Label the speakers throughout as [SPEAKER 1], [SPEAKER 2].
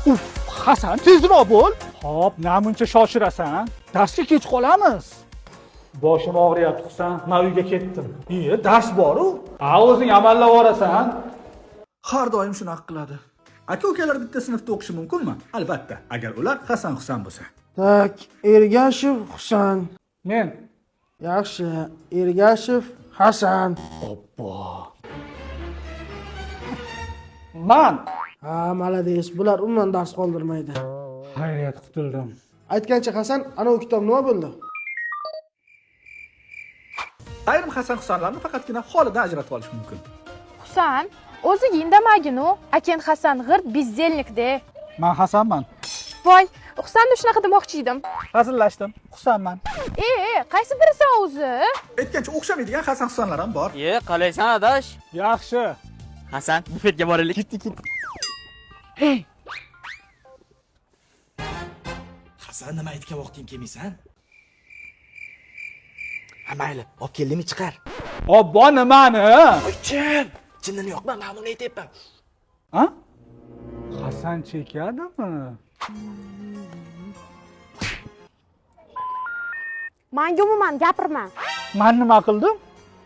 [SPEAKER 1] Uf, Hasan tezroq bo'l. Hop, namuncha shoshirasan. Darsga kech qolamiz. Boshim og'riyapti, Husan. Men uyga ketdim. Dars bor-ku. O'zing amallab orasan.
[SPEAKER 2] Har doim shunaqa qiladi. Aka-ukalar bitta sinfda o'qishi mumkinmi? Albatta, agar ular Hasan Husan bo'lsa.
[SPEAKER 3] Tak, Ergashev Husan.
[SPEAKER 1] Men.
[SPEAKER 3] Yaxshi, Ergashev Hasan.
[SPEAKER 1] Oppo. Man.
[SPEAKER 3] Ha, malades. Bular umuman dars qoldirmaydi.
[SPEAKER 1] Xayriyat, qutuldim.
[SPEAKER 3] Aytgancha Hasan, ana u kitob nima bo'ldi?
[SPEAKER 2] Ayrim Hasan Husanlarni faqatgina holidan ajratib olish mumkin.
[SPEAKER 4] Husan, o'ziga indamagin-u. Aken Hasan g'irt bizdelnikde.
[SPEAKER 1] Men Hasanman.
[SPEAKER 4] Voy, Husanni shunaqa demoqchi edim.
[SPEAKER 1] Hazillashdim. Husanman.
[SPEAKER 4] Qaysi birisan o'zi?
[SPEAKER 2] Aytgancha o'xshamaydigan Hasan Husanlar ham bor.
[SPEAKER 5] Qalaysan adash?
[SPEAKER 1] Yaxshi.
[SPEAKER 5] Hasan, bufetga boraylik.
[SPEAKER 1] Ketdi.
[SPEAKER 6] Hasan, nima aytgan vaqting kelmaysan? Ha, mayli, olib keldimi chiqar.
[SPEAKER 1] Obbo, nimani?
[SPEAKER 6] Jim, jinnini yo'qmi? Men buni aytayapman.
[SPEAKER 1] Ha? Hasan chekadimi?
[SPEAKER 4] Menga umuman gapirma.
[SPEAKER 1] Men nima qildim?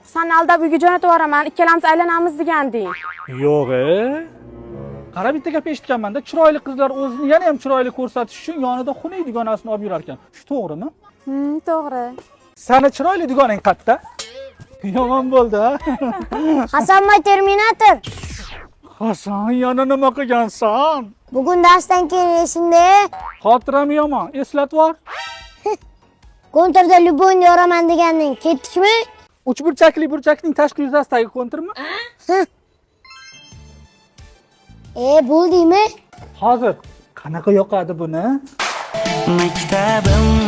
[SPEAKER 4] Husanni aldab uyga jo'natib yuboraman, ikkalamiz aylanamiz deganding.
[SPEAKER 1] Yo'q. Qara, bitta gap eshitganman-da, chiroyli qizlar o'zini yana ham chiroyli ko'rsatish uchun yonida xunuk dugonasini olib yurar ekan. Shu to'g'rimi?
[SPEAKER 4] To'g'ri.
[SPEAKER 1] Sani chiroyli dugonang qayerda? Yomon bo'ldi, ha?
[SPEAKER 7] Hasanboy Terminator.
[SPEAKER 1] Hasan, yana nima qilgansan?
[SPEAKER 7] Bugun darsdan keyin esingda
[SPEAKER 1] Xotiram yomon, eslatib yubor.
[SPEAKER 7] kontrda Lyubovni yoraman deganing ketdikmi?
[SPEAKER 1] Burchakning tashqi yuzasidagi konturmi?
[SPEAKER 7] Bo'ldingmi?
[SPEAKER 1] Hozir qanaqa yoqadi buni?
[SPEAKER 8] Maktabim